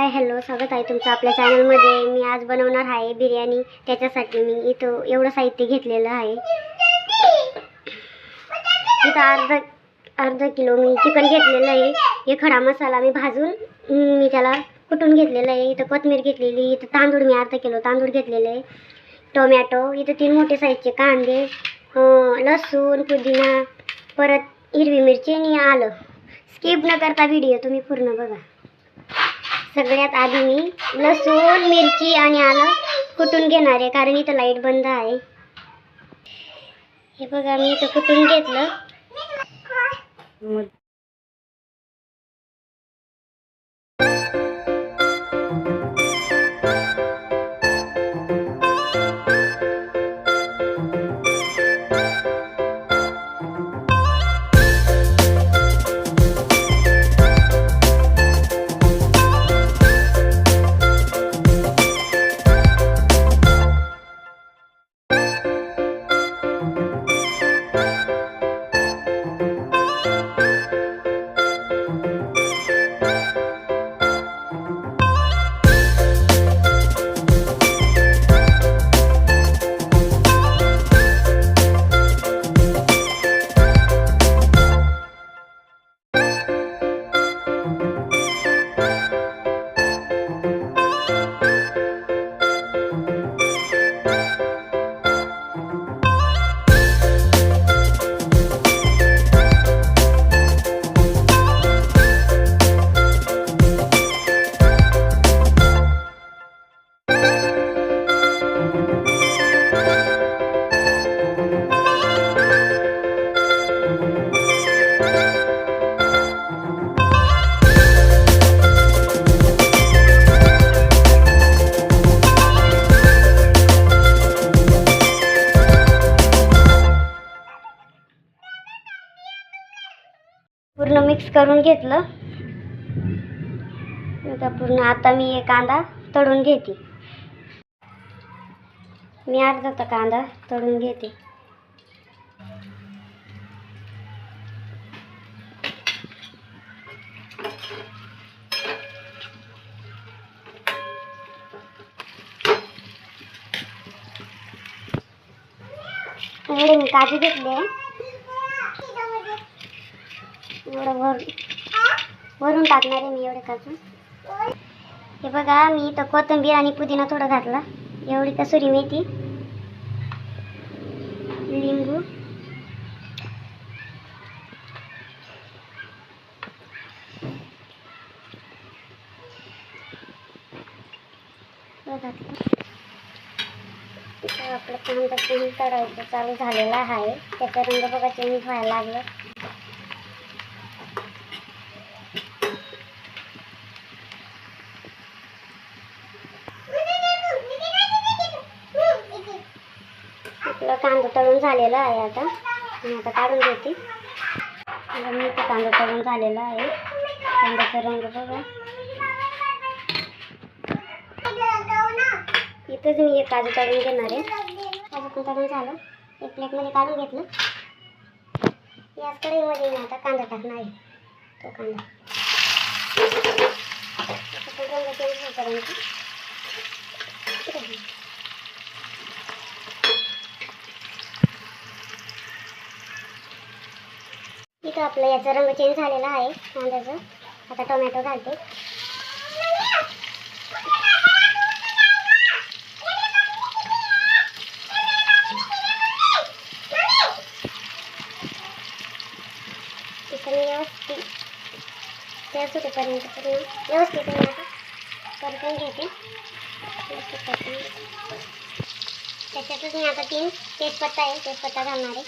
Hi hello, स्वागत आहे तुमचं आपल्या चॅनलमध्ये. मी आज बनवणार आहे बिर्याणी. त्याच्यासाठी मी इथं एवढं साहित्य घेतलेलं आहे. इथं अर्धा किलो मी चिकन घेतलेलं आहे. हे खडा मसाला मी भाजून मी त्याला कुटून घेतलेला आहे. इथं कोथिंबीर घेतलेली. इथं तांदूळ मी अर्धा किलो तांदूळ घेतलेले आहे. टोमॅटो, इथं 3 मोठे साईजचे कांदे, लसूण, पुदिना, परत हिरवी मिरची आणि आलं. स्किप न करता व्हिडिओ तुम्ही पूर्ण बघा. सगळ्यात आधी मी लसूण, मिरची आणि आलं कुटून घेणार आहे, कारण इथं लाईट बंद आहे. हे बघा मी इथं कुटून घेतलं. पूर्ण मिक्स करून घेतलं. आता मी एक कांदा तळून घेते. मी अर्धा कांदा तळून घेते. एवढे मी काजू घेतले. एवढं वरून टाकणार आहे मी एवढे काजू. हे बघा मी इथं कोथिंबीर आणि पुदिना थोडं घातला. एवढी कसुरी मेथी, लिंबू, आपलं कांदा पूर्ण तळायचं चालू झालेला आहे. त्याचा रंग बघा चेंज व्हायला लागला. आपला कांदा तळून झालेला आहे. आता मी काढून घेते. मी ते कांदा तळून झालेला आहे. कांद्याचा रंग बघा. इथंच मी एक काजू तळून घेणार आहे. काजू पण तळून झालं. एक प्लेटमध्ये काढून घेतलं. याच कढईमध्ये मी आता कांदा टाकणार आहे. तो कांदा रंग चेंज होईपर्यंत इथं आपला याचा रंग चेंज झालेला आहे कांद्याचा. आता टोमॅटो घालते. व्यवस्थित तेल सुटेपर्यंत व्यवस्थित मी आता परतून घेते. त्याच्यातच मी आता 3 तेजपत्ता आहे. तेजपत्ता घालणार आहे.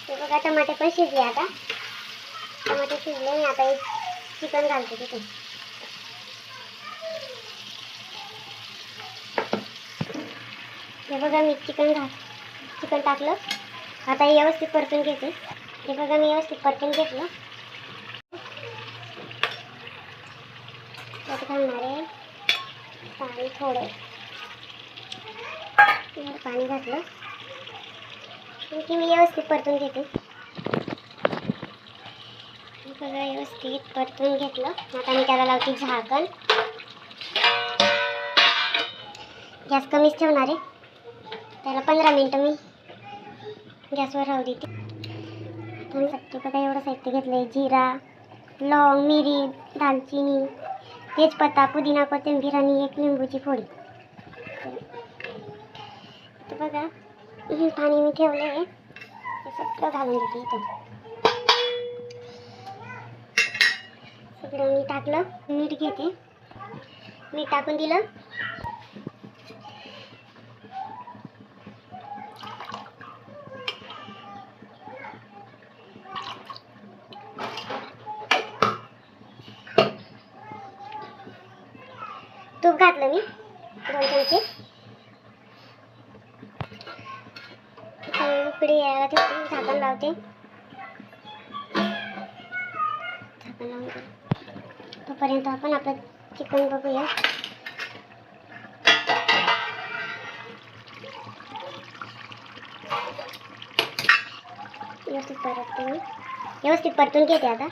हे बघा टमाटे पण शिजले. आता टमाटे शिजले. मी आता एक चिकन घालते तिथे. हे बघा मी चिकन टाकलं. आता हे व्यवस्थित परतून घेते. हे बघा मी व्यवस्थित परतून घेतलं. त्यात घालणार आहे पाणी थोडं. पाणी घातलं की मी व्यवस्थित परतून घेते. बघा व्यवस्थित परतून घेतलं. आता मी त्याला लावते झाकण. गॅस कमीच ठेवणार आहे. त्याला 15 मिनटं मी गॅसवर राहू देते. त्यासाठी बघा एवढं साहित्य घेतलं आहे. जिरा, लवंग, मिरी, दालचिनी, तेजपत्ता, पुदिना, कोथिंबीर आणि एक लिंबूची फोडी. तर बघा पाणी मी ठेवलं आहे. ते सगळं घालून देते इथं. सगळं मी टाकलं. मीठ घेते. मीठ टाकून दिलं. तूप घातलं मी 2 चमचे. उकडी यायला ठेवते. झाकण लावते. झाकण लावून तोपर्यंत आपण आपलं चिकन बघूया. व्यवस्थित परतून घेते आता.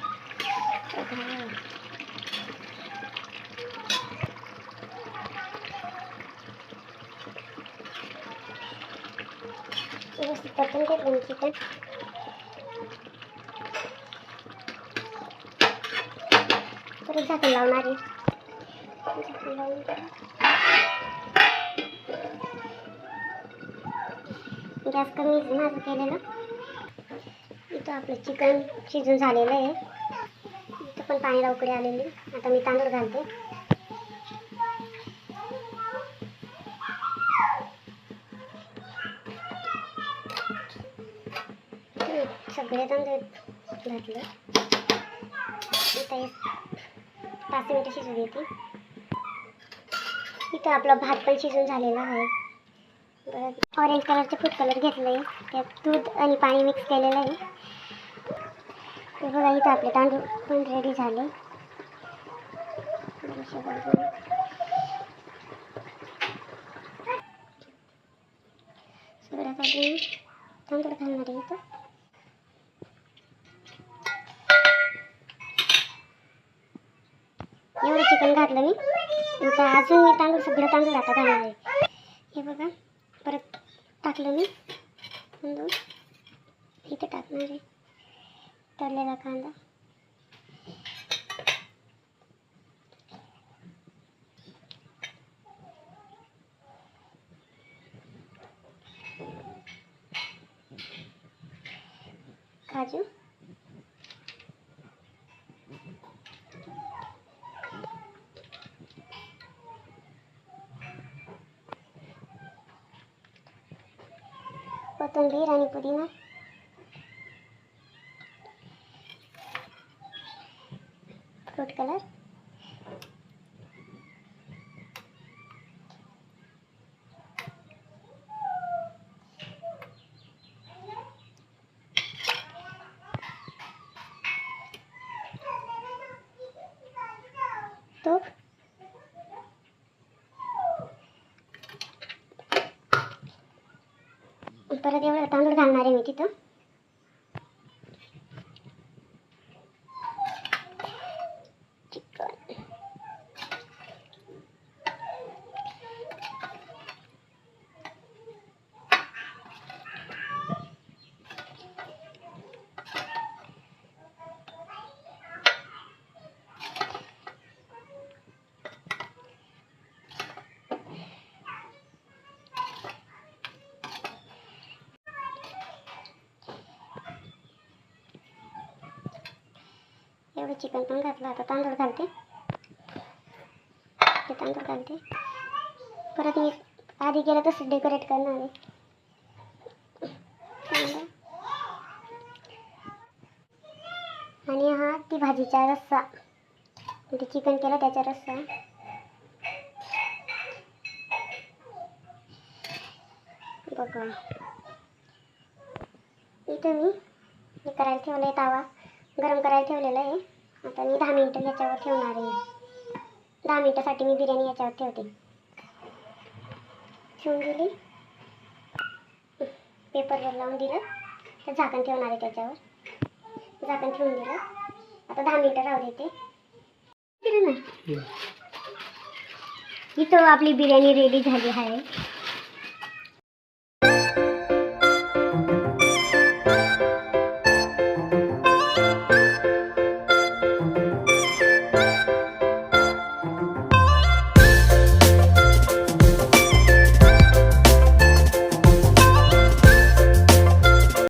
व्यवस्थित परतून घेतलं मी चिकन. परत झाकण लावणार आहे. झाकण लावून गॅस कमी माझं केलेलं. इथं आपलं चिकन शिजून झालेलं आहे. इथं पण पाण्याला उकळी आलेली. आता मी तांदूळ घालते. सगळे तांदूळ घातले. इथं 5 मिनिटं शिजू देते. इथं आपला भात पण शिजून झालेला आहे. ऑरेंज कलरचे फूड कलर घेतलं आहे. त्यात दूध आणि पाणी मिक्स केलेलं आहे. ते बघा इथं आपले तांदूळ पण रेडी झाले. सगळ्यासाठी तांदूळ घालणार आहे इथं. एवढं चिकन घातलं मी. आता अजून मी सगळं तांदूळ आता घालणार आहे. हे बघा परत टाकलं मी तांदूळ. इथे टाकणार आहे तळलेला कांदा. काजू, कोथिंबीर आणि पुदिना, फ्रूट कलर, तूप, परत एवढं तांदूळ घालणार आहे मी तिथं. चिकन एवढं चिकन पण घातलं. आता तांदूळ घालते. ते तांदूळ घालते. परत मी आधी केलं तसं डेकोरेट करणार आहे. आणि हा ती भाजीचा रस्सा. ते चिकन केलं त्याचा रस्सा. बघा इथं मी करायला ठेवलं तावा गरम करायला ठेवलेला आहे. आता मी 10 मिनिटं याच्यावर ठेवणार आहे. 10 मिनिटासाठी मी बिर्याणी याच्यावर ठेवते. ठेवून दिली. पेपरवर लावून दिलं तर झाकण ठेवणार आहे त्याच्यावर. झाकण ठेवून दिलं. आता 10 मिनिटं राहू देते. केलं ना. इथं आपली बिर्याणी रेडी झाली आहे.